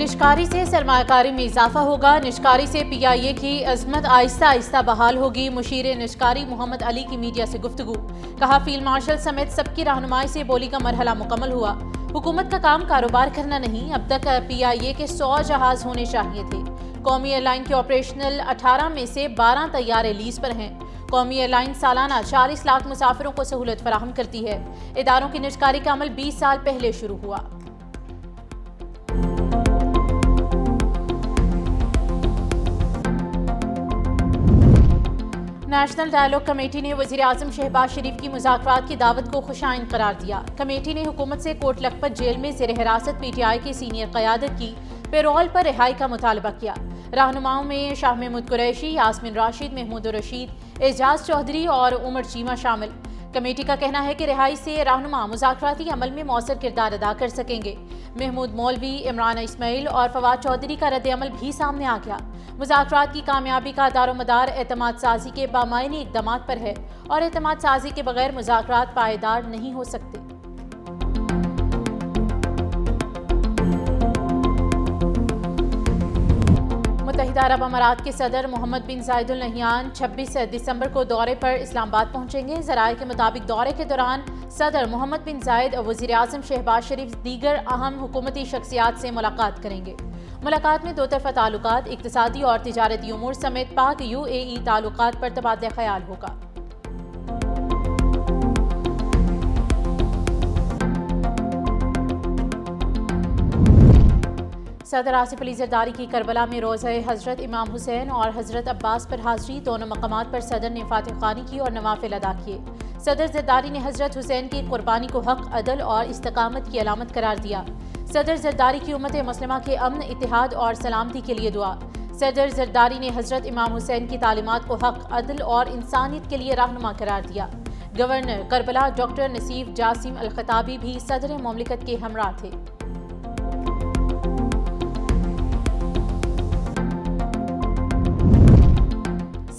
نشکاری سے سرمایہ کاری میں اضافہ ہوگا۔ نشکاری سے پی آئی اے کی عظمت آہستہ آہستہ بحال ہوگی۔ مشیر نشکاری محمد علی کی میڈیا سے گفتگو، کہا فیلڈ مارشل سمیت سب کی رہنمائی سے بولی کا مرحلہ مکمل ہوا۔ حکومت کا کام کاروبار کرنا نہیں، اب تک پی آئی اے کے 100 جہاز ہونے چاہیے تھے۔ قومی ایئر لائن کے آپریشنل 18 میں سے 12 طیارے لیز پر ہیں۔ قومی ایئر لائن سالانہ 40 لاکھ مسافروں کو سہولت فراہم کرتی ہے۔ اداروں کی نجکاری کا عمل 20 سال پہلے شروع ہوا۔ نیشنل ڈائیلاگ کمیٹی نے وزیر اعظم شہباز شریف کی مذاکرات کی دعوت کو خوشائن قرار دیا۔ کمیٹی نے حکومت سے کوٹ لکھپت جیل میں زیر حراست پی ٹی آئی کی سینئر قیادت کی پیرول پر رہائی کا مطالبہ کیا۔ رہنماؤں میں شاہ محمود قریشی، یاسمین راشد، محمود رشید، اعجاز چودھری اور عمر چیمہ شامل۔ کمیٹی کا کہنا ہے کہ رہائی سے رہنما مذاکراتی عمل میں مؤثر کردار ادا کر سکیں گے۔ محمود مولوی، عمران اسماعیل اور فواد چودھری کا رد عمل بھی سامنے آ گیا۔ مذاکرات کی کامیابی کا دار و مدار اعتماد سازی کے بامعنی اقدامات پر ہے اور اعتماد سازی کے بغیر مذاکرات پائیدار نہیں ہو سکتے۔ متحدہ عرب امارات کے صدر محمد بن زائد ال نہیان 26 دسمبر کو دورے پر اسلام آباد پہنچیں گے۔ ذرائع کے مطابق دورے کے دوران صدر محمد بن زائد وزیر اعظم شہباز شریف دیگر اہم حکومتی شخصیات سے ملاقات کریں گے۔ ملاقات میں دو طرفہ تعلقات، اقتصادی اور تجارتی امور سمیت پاک یو اے ای تعلقات پر تبادلہ خیال ہوگا۔ صدر آصف علی زرداری کی کربلا میں روضہ حضرت امام حسین اور حضرت عباس پر حاضری، دونوں مقامات پر صدر نے فاتح خوانی کی اور نوافل ادا کیے۔ صدر زرداری نے حضرت حسین کی قربانی کو حق، عدل اور استقامت کی علامت قرار دیا۔ صدر زرداری کی امت مسلمہ کے امن، اتحاد اور سلامتی کے لیے دعا۔ صدر زرداری نے حضرت امام حسین کی تعلیمات کو حق، عدل اور انسانیت کے لیے رہنما قرار دیا۔ گورنر کربلا ڈاکٹر نصیف جاسم الخطابی بھی صدر مملکت کے ہمراہ تھے۔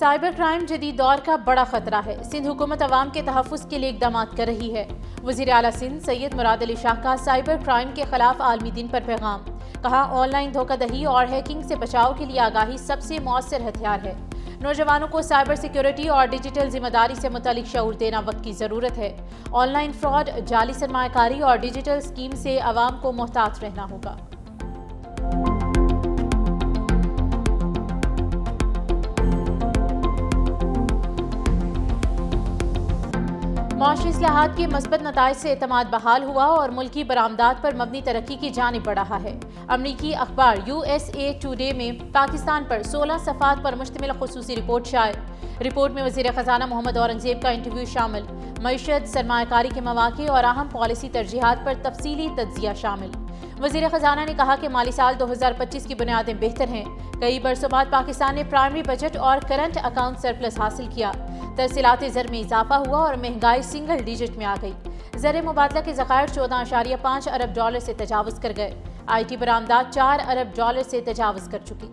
سائبر کرائم جدید دور کا بڑا خطرہ ہے۔ سندھ حکومت عوام کے تحفظ کے لیے اقدامات کر رہی ہے۔ وزیر اعلیٰ سندھ سید مراد علی شاہ کا سائبر کرائم کے خلاف عالمی دن پر پیغام، کہا آن لائن دھوکہ دہی اور ہیکنگ سے بچاؤ کے لیے آگاہی سب سے مؤثر ہتھیار ہے۔ نوجوانوں کو سائبر سیکیورٹی اور ڈیجیٹل ذمہ داری سے متعلق شعور دینا وقت کی ضرورت ہے۔ آن لائن فراڈ، جعلی سرمایہ کاری اور ڈیجیٹل اسکیم سے عوام کو محتاط رہنا ہوگا۔ معاشی اصلاحات کے مثبت نتائج سے اعتماد بحال ہوا اور ملکی برآمدات پر مبنی ترقی کی جانب بڑھ رہا ہے۔ امریکی اخبار یو ایس اے ٹوڈے میں پاکستان پر 16 صفحات پر مشتمل خصوصی رپورٹ شائع۔ رپورٹ میں وزیر خزانہ محمد اورنگزیب کا انٹرویو شامل، معیشت، سرمایہ کاری کے مواقع اور اہم پالیسی ترجیحات پر تفصیلی تجزیہ شامل۔ وزیر خزانہ نے کہا کہ مالی سال 2025 کی بنیادیں بہتر ہیں۔ کئی برسوں بعد پاکستان نے پرائمری بجٹ اور کرنٹ اکاؤنٹ سرپلس حاصل کیا۔ ترسیلات زر میں اضافہ ہوا اور مہنگائی سنگل ڈیجٹ میں آ گئی۔ زر مبادلہ کے ذخائر 14.5 ارب ڈالر سے تجاوز کر گئے۔ آئی ٹی برآمدات 4 ارب ڈالر سے تجاوز کر چکی۔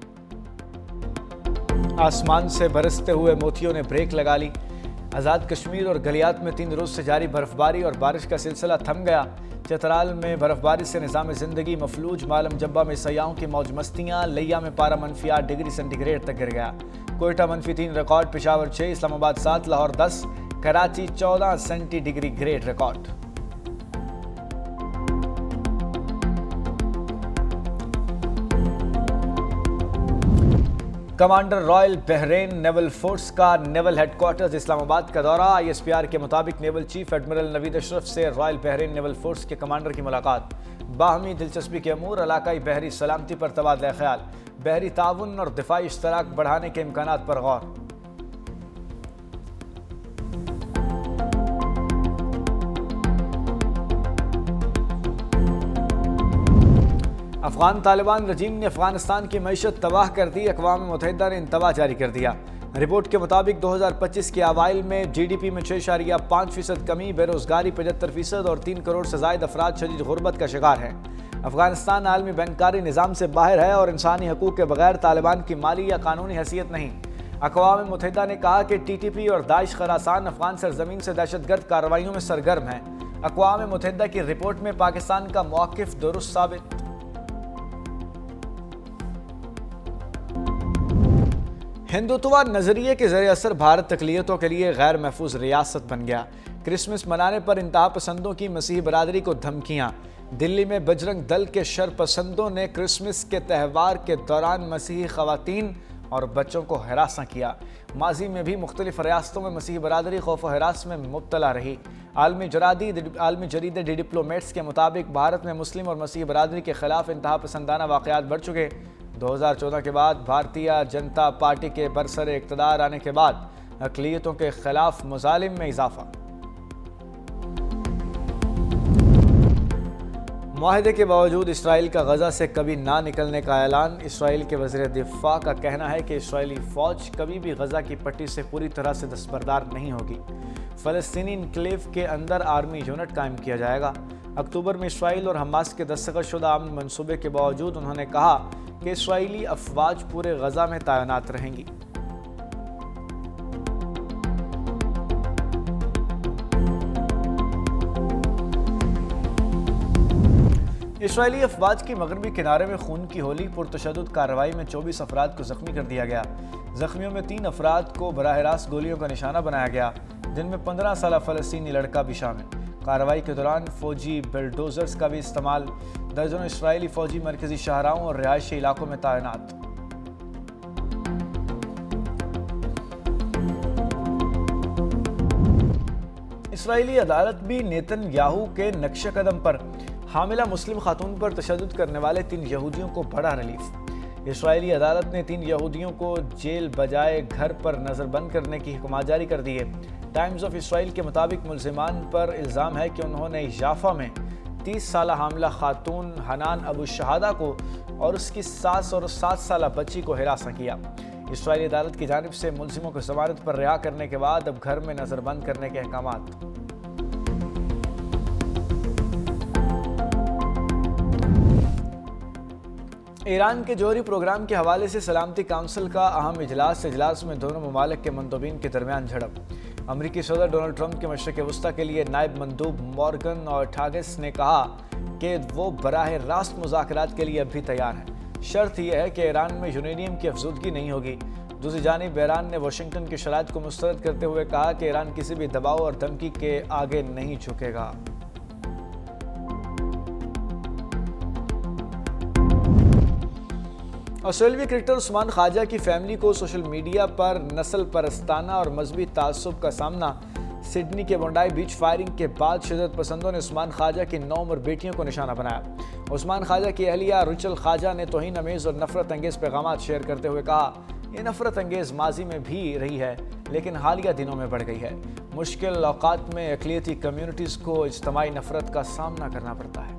آسمان سے برستے ہوئے موتیوں نے بریک لگا لی۔ آزاد کشمیر اور گلیات میں 3 روز سے جاری برف باری اور بارش کا سلسلہ تھم گیا۔ چترال میں برف باری سے نظام زندگی مفلوج، معلم جبہ میں سیاحوں کی موج مستیاں، لیا میں پارہ -8 ڈگری سینٹی گریڈ تک گر گیا۔ Quetta -3 record, Peshawar 6، Islamabad 7، Lahore 10، Karachi 14 centi degree grade record. Commander royal Bahrain naval force کا نیول ہیڈ کوارٹرز اسلام آباد کا دورہ۔ آئی ایس پی آر کے مطابق نیول چیف ایڈمرل نوید اشرف سے رائل بحرین نیول فورس کے کمانڈر کی ملاقات۔ باہمی دلچسپی کے امور، علاقائی بحری سلامتی پر تبادلہ خیال، بحری تعاون اور دفاعی اشتراک بڑھانے کے امکانات پر غور۔ افغان طالبان رجیم نے افغانستان کی معیشت تباہ کر دی، اقوام متحدہ نے انتباہ جاری کر دیا۔ رپورٹ کے مطابق 2025 کے اوائل میں جی ڈی پی میں 6.5% کمی، بے روزگاری 75% اور 3 کروڑ سے زائد افراد شدید غربت کا شکار ہیں۔ افغانستان عالمی بینکاری نظام سے باہر ہے اور انسانی حقوق کے بغیر طالبان کی مالی یا قانونی حیثیت نہیں۔ اقوام متحدہ نے کہا کہ ٹی ٹی پی اور داعش خراسان افغان سرزمین سے دہشت گرد کارروائیوں میں سرگرم ہیں۔ اقوام متحدہ کی رپورٹ میں پاکستان کا موقف درست ثابت۔ ہندوتوا نظریے کے زیر اثر بھارت اقلیتوں کے لیے غیر محفوظ ریاست بن گیا۔ کرسمس منانے پر انتہا پسندوں کی مسیحی برادری کو دھمکیاں۔ دلی میں بجرنگ دل کے شر پسندوں نے کرسمس کے تہوار کے دوران مسیحی خواتین اور بچوں کو ہراساں کیا۔ ماضی میں بھی مختلف ریاستوں میں مسیحی برادری خوف و ہراس میں مبتلا رہی۔ عالمی جریدے ڈی ڈپلومیٹس کے مطابق بھارت میں مسلم اور مسیحی برادری کے خلاف انتہا پسندانہ واقعات بڑھ چکے۔ 2014 کے بعد بھارتیہ جنتا پارٹی کے برسر اقتدار آنے کے بعد اقلیتوں کے خلاف مظالم میں اضافہ۔ معاہدے کے باوجود اسرائیل کا غزہ سے کبھی نہ نکلنے کا اعلان۔ اسرائیل کے وزیر دفاع کا کہنا ہے کہ اسرائیلی فوج کبھی بھی غزہ کی پٹی سے پوری طرح سے دستبردار نہیں ہوگی۔ فلسطینی انکلیو کے اندر آرمی یونٹ قائم کیا جائے گا۔ اکتوبر میں اسرائیل اور حماس کے دستخط شدہ امن منصوبے کے باوجود انہوں نے کہا کہ اسرائیلی افواج پورے غزہ میں تعینات رہیں گی۔ اسرائیلی افواج کی مغربی کنارے میں خون کی ہولی پرتشدد کارروائی میں 24 افراد کو زخمی کر دیا گیا۔ زخمیوں میں 3 افراد کو براہ راست گولیوں کا نشانہ بنایا گیا، جن میں 15 سالہ فلسطینی لڑکا بھی شامل۔ کارروائی کے دوران فوجی بلڈوزرز کا بھی استعمال۔ درجنوں اسرائیلی فوجی مرکزی شاہراہوں اور رہائشی علاقوں میں تعینات۔ اسرائیلی عدالت بھی نیتن یاہو کے نقش قدم پر۔ حاملہ مسلم خاتون پر تشدد کرنے والے 3 یہودیوں کو بڑا ریلیف۔ اسرائیلی عدالت نے 3 یہودیوں کو جیل بجائے گھر پر نظر بند کرنے کی حکمات جاری کر دی ہے۔ ٹائمز آف اسرائیل کے مطابق ملزمان پر الزام ہے کہ انہوں نے یافا میں 30 سالہ حاملہ خاتون حنان ابو شہادہ کو اور اس کی ساس اور 7 سالہ بچی کو ہراساں کیا۔ اسرائیلی عدالت کی جانب سے ملزموں کو ضمانت پر رہا کرنے کے بعد اب گھر میں نظر بند کرنے کے احکامات۔ ایران کے جوہری پروگرام کے حوالے سے سلامتی کونسل کا اہم اجلاس میں دونوں ممالک کے مندوبین کے درمیان جھڑپ۔ امریکی صدر ڈونلڈ ٹرمپ کے مشرق وسطیٰ کے لیے نائب مندوب مورگن اورٹاگس نے کہا کہ وہ براہ راست مذاکرات کے لیے اب بھی تیار ہیں۔ شرط یہ ہے کہ ایران میں یورینیم کی افزودگی نہیں ہوگی۔ دوسری جانب ایران نے واشنگٹن کی شرائط کو مسترد کرتے ہوئے کہا کہ ایران کسی بھی دباؤ اور دھمکی کے آگے نہیں جھکے گا۔ آسٹریلوی کرکٹر عثمان خواجہ کی فیملی کو سوشل میڈیا پر نسل پرستانہ اور مذہبی تعصب کا سامنا۔ سڈنی کے بونڈائی بیچ فائرنگ کے بعد شدت پسندوں نے عثمان خواجہ کی 9 عمر بیٹیوں کو نشانہ بنایا۔ عثمان خواجہ کی اہلیہ رچل خواجہ نے توہین آمیز اور نفرت انگیز پیغامات شیئر کرتے ہوئے کہا، یہ نفرت انگیز ماضی میں بھی رہی ہے لیکن حالیہ دنوں میں بڑھ گئی ہے۔ مشکل اوقات میں اقلیتی کمیونٹیز کو اجتماعی نفرت کا سامنا کرنا پڑتا ہے۔